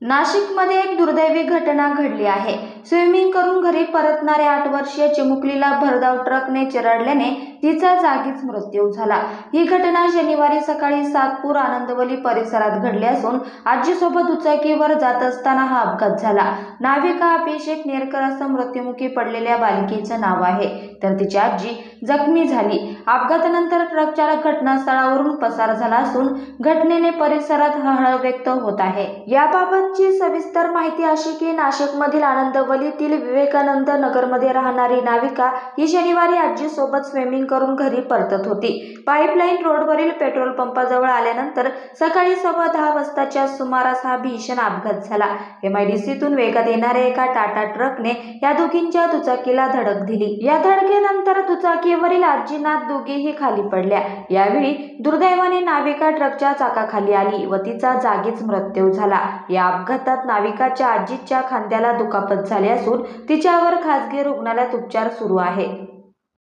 नाशिकमध्ये एक दुर्दैवी घटना घडली आहे। स्विमिंग करून घरी परतणाऱ्या 8 वर्षीय चिमुकलीला भरधाव ट्रकने चिरडल्याने तिचा जागीच मृत्यू झाला। ही घटना शनिवारी सकाळी सातपूर आनंदवली परिसरात घडली असून आजीसोबत दुचाकीवर जात असताना हा अपघात झाला। नाविका अभिषेक नेरकर असं मृत्युमुखी पडलेल्या बालिकेचं नाव आहे, तर तिची आजी जखमी झाली। अपघातानंतर ट्रक चालक घटनास्थळावरून पसार झाला असून घटनेने परिसरात हळहळ व्यक्त होत आहे। याबाबतची सविस्तर माहिती अशी की नाशिकमधील आनंदवलीतील विवेकानंद नगरमध्ये राहणारी नाविका ही शनिवारी आजीसोबत स्विमिंग करून घरी परतत होती। पाईपलाईन रोडवरील पेट्रोल पंपाजवळ आल्यानंतर सकाळी 10:15 वाजताच्या सुमारास हा भीषण अपघात झाला। MIDCतून वेगात येणाऱ्या एका टाटा ट्रकने या दोघींच्या दुचाकीला धडक दिली। या धडकेनंतर दुचाकीवरील आजीनाथ दोघीही खाली पडल्या। यावेळी दुर्दैवाने नाविका ट्रकच्या चाकाखाली आली व तिचा जागीच मृत्यू झाला। या अपघातात नाविकाच्या आजीच्या खांद्याला दुखापत झाली असून तिच्यावर खासगी रुग्णालयात उपचार सुरू आहे।